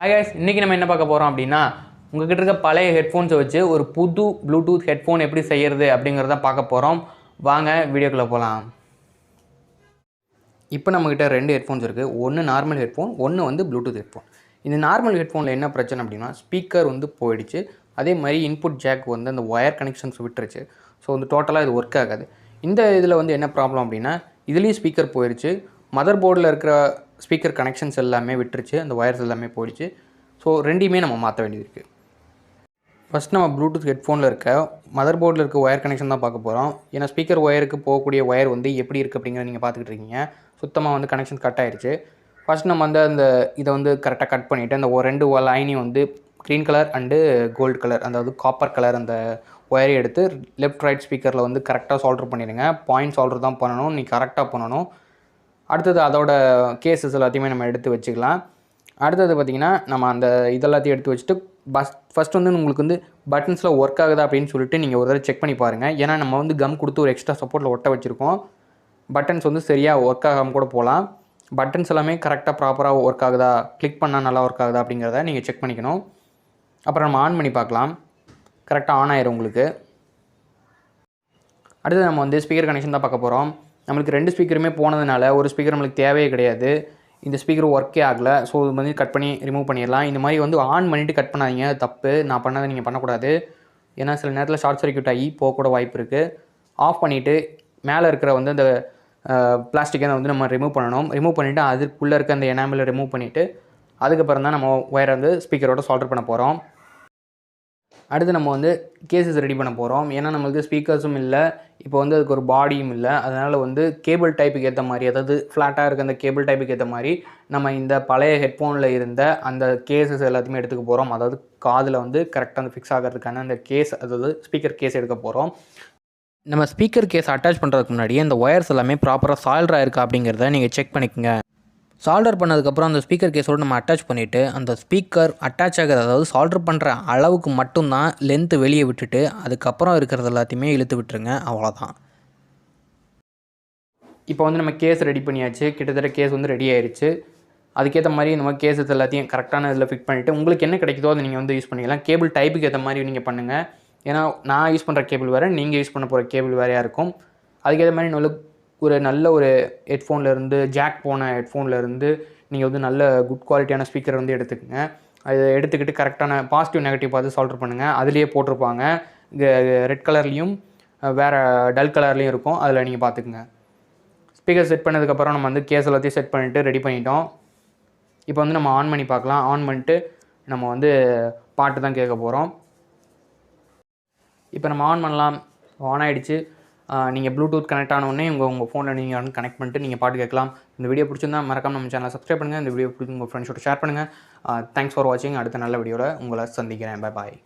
Hi guys, இன்னைக்கு நம்ம என்ன பார்க்க போறோம் அப்படினா உங்ககிட்ட இருக்க பழைய ஹெட்ஃபோன்ஸ் வச்சு ஒரு புது ப்ளூடூத் ஹெட்ஃபோன் எப்படி செய்யறது அப்படிங்கறத பார்க்க போறோம். வாங்க வீடியோக்குள்ள போலாம். இப்போ நம்ம கிட்ட ரெண்டு ஹெட்ஃபோன்ஸ் இருக்கு. ஒன்னு நார்மல் ஹெட்ஃபோன், ஒன்னு வந்து ப்ளூடூத் ஹெட்ஃபோன். இந்த நார்மல் ஹெட்ஃபோன்ல என்ன பிரச்சனை அப்படினா ஸ்பீக்கர் வந்து போயிடுச்சு. அதே மாதிரி இன்புட் ஜாக் வந்து அந்த வயர் கனெக்ஷன்ஸ் விட்டுருச்சு. ஸோ வந்து டோட்டலாக இது ஒர்க் ஆகாது. இந்த இதில் வந்து என்ன ப்ராப்ளம் அப்படின்னா இதுலேயும் ஸ்பீக்கர் போயிடுச்சு. மதர் போர்டில் இருக்கிற ஸ்பீக்கர் கனெக்ஷன்ஸ் எல்லாமே விட்டுருச்சு. அந்த வயர்ஸ் எல்லாமே போயிடுச்சு. ஸோ ரெண்டையுமே நம்ம மாற்ற வேண்டியது இருக்குது. ஃபஸ்ட் நம்ம ப்ளூடூத் ஹெட்ஃபோனில் இருக்க மதர் போர்டில் இருக்க ஒயர் கனெக்ஷன் தான் பார்க்க போகிறோம். ஏன்னா ஸ்பீக்கர் ஒயருக்கு போகக்கூடிய ஒயர் வந்து எப்படி இருக்குது அப்படிங்கிறத நீங்கள் பார்த்துக்கிட்டு இருக்கீங்க. சுத்தமாக வந்து கனெக்ஷன் கட் ஆயிடுச்சு. ஃபஸ்ட் நம்ம வந்து அந்த இதை வந்து கரெக்டாக கட் பண்ணிவிட்டு அந்த ரெண்டு லைனையும் வந்து green colour and gold colour, அதாவது காப்பர் கலர் அந்த ஒயரை எடுத்து லெஃப்ட் ரைட் ஸ்பீக்கரில் வந்து கரெக்டாக சால்டர் பண்ணிடுங்க. பாயிண்ட் சால்டர் தான் பண்ணணும், நீ கரெக்டாக பண்ணணும். அடுத்தது அதோட கேஸஸ் எல்லாத்தையுமே நம்ம எடுத்து வச்சுக்கலாம். அடுத்தது பார்த்திங்கன்னா நம்ம அந்த இதெல்லாத்தையும் எடுத்து வச்சுட்டு ஃபஸ்ட் வந்து உங்களுக்கு வந்து பட்டன்ஸில் ஒர்க் ஆகுதா அப்படின்னு சொல்லிட்டு நீங்கள் ஒரு தடவை செக் பண்ணி பாருங்கள். ஏன்னா நம்ம வந்து கம் கொடுத்து ஒரு எக்ஸ்ட்ரா சப்போர்ட்டில் ஒட்ட வச்சுருக்கோம். பட்டன்ஸ் வந்து சரியாக ஒர்க் ஆகாமல் கூட போகலாம். பட்டன்ஸ் எல்லாமே கரெக்டாக ப்ராப்பராக ஒர்க் ஆகுதா, கிளிக் பண்ணால் நல்லா ஒர்க் ஆகுதா அப்படிங்கிறத நீங்கள் செக் பண்ணிக்கணும். அப்புறம் நம்ம ஆன் பண்ணி பார்க்கலாம். கரெக்டாக ஆன் ஆயிரும் உங்களுக்கு. அடுத்து நம்ம வந்து ஸ்பீக்கர் கனெக்ஷன் தான் பார்க்க போகிறோம். நம்மளுக்கு ரெண்டு ஸ்பீக்கருமே போனதுனால ஒரு ஸ்பீக்கர் நம்மளுக்கு தேவையே கிடையாது. இந்த ஸ்பீக்கர் ஒர்க்கே ஆகலை. ஸோ இது வந்து கட் பண்ணி ரிமூவ் பண்ணிடலாம். இந்த மாதிரி வந்து ஆன் பண்ணிவிட்டு கட் பண்ணாதீங்க, தப்பு. நான் பண்ணதை நீங்கள் பண்ணக்கூடாது. ஏன்னா சில நேரத்தில் ஷார்ட் சர்க்யூட் ஆகி போகக்கூட வாய்ப்பு இருக்குது. ஆஃப் பண்ணிவிட்டு மேலே இருக்கிற வந்து அந்த பிளாஸ்டிக்கை வந்து நம்ம ரிமூவ் பண்ணணும். ரிமூவ் பண்ணிவிட்டு அதுக்குள்ளே இருக்க அந்த எனாமலை ரிமூவ் பண்ணிவிட்டு அதுக்கப்புறம் தான் நம்ம ஒயரை வந்து ஸ்பீக்கரோட சால்டர் பண்ண போகிறோம். அடுத்து நம்ம வந்து கேசஸ் ரெடி பண்ண போகிறோம். ஏன்னா நம்மளுக்கு ஸ்பீக்கர்ஸும் இல்லை, இப்போ வந்து அதுக்கு ஒரு பாடியும் இல்லை. அதனால் வந்து கேபிள் டைப்புக்கு ஏற்ற மாதிரி, அதாவது ஃப்ளாட்டாக இருக்க அந்த கேபிள் டைப்புக்கு ஏற்ற மாதிரி நம்ம இந்த பழைய ஹெட்ஃபோனில் இருந்த அந்த கேசஸ் எல்லாத்தையுமே எடுத்துக்க போகிறோம். அதாவது காதில் வந்து கரெக்டாக அந்த ஃபிக்ஸ் ஆகிறதுக்கான அந்த கேஸ், அதாவது ஸ்பீக்கர் கேஸ் எடுக்க போகிறோம். நம்ம ஸ்பீக்கர் கேஸ் அட்டாச் பண்ணுறதுக்கு முன்னாடியே இந்த ஒயர்ஸ் எல்லாமே ப்ராப்பராக சால்டராக இருக்கா அப்படிங்கிறத நீங்கள் செக் பண்ணிக்கோங்க. சால்டர் பண்ணதுக்கப்புறம் அந்த ஸ்பீக்கர் கேஸோடு நம்ம அட்டாச் பண்ணிவிட்டு அந்த ஸ்பீக்கர் அட்டாச் ஆகிறது, அதாவது சால்டர் பண்ணுற அளவுக்கு மட்டும்தான் லென்த்து வெளியே விட்டுட்டு அதுக்கப்புறம் இருக்கிறது எல்லாத்தையுமே இழுத்து விட்டுருங்க. அவ்வளோதான். இப்போ வந்து நம்ம கேஸ் ரெடி பண்ணியாச்சு. கிட்டத்தட்ட கேஸ் வந்து ரெடி ஆயிடுச்சு. அதுக்கேற்ற மாதிரி நம்ம கேஸஸ் எல்லாத்தையும் கரெக்டான இதில் ஃபிட் பண்ணிவிட்டு உங்களுக்கு என்ன கிடைக்குதோ அதை நீங்கள் வந்து யூஸ் பண்ணிக்கலாம். கேபிள் டைப்புக்கு ஏற்ற மாதிரி நீங்கள் பண்ணுங்கள். ஏன்னா நான் யூஸ் பண்ணுற கேபிள் வேறு, நீங்கள் யூஸ் பண்ண போகிற கேபிள் வேறையாக இருக்கும். அதுக்கேற்ற மாதிரி நல்ல ஒரு ஹெட்ஃபோன்லேருந்து, ஜாக் போன ஹெட்ஃபோன்லேருந்து நீங்கள் வந்து நல்ல குட் குவாலிட்டியான ஸ்பீக்கர் வந்து எடுத்துக்கங்க. அதை எடுத்துக்கிட்டு கரெக்டான பாசிட்டிவ் நெகட்டிவ் பார்த்து சால்டர் பண்ணுங்கள். அதுலேயே போட்டிருப்பாங்க. ரெட் கலர்லேயும் வேறு டல் கலர்லேயும் இருக்கும். அதில் நீங்கள் பார்த்துக்குங்க. ஸ்பீக்கர் செட் பண்ணதுக்கப்புறம் நம்ம வந்து கேஸ் எல்லாத்தையும் செட் பண்ணிவிட்டு ரெடி பண்ணிட்டோம். இப்போ வந்து நம்ம ஆன் பண்ணி பார்க்கலாம். ஆன் பண்ணிட்டு நம்ம வந்து பாட்டு தான் கேட்க போகிறோம். இப்போ நம்ம ஆன் பண்ணலாம். ஆன் ஆகிடுச்சு. நீங்கள் ப்ளூடூத் கனெக்ட் ஆனோடனே உங்கள் ஃபோனில் நீங்கள் வந்து கனெக்ட் பண்ணிட்டு நீங்கள் பாட்டு கேட்கலாம். இந்த வீடியோ பிடிச்சிருந்தா மறக்காம நம்ம சேனலை சப்ஸ்கிரைப் பண்ணுங்கள். இந்த வீடியோ பிடிச்சி உங்கள் ஃப்ரெண்ட்ஸோட ஷேர் பண்ணுங்கள். தேங்க்ஸ் ஃபார் வாட்சிங். அடுத்த நல்ல வீடியோவில் உங்களை சந்திக்கிறேன். Bye bye.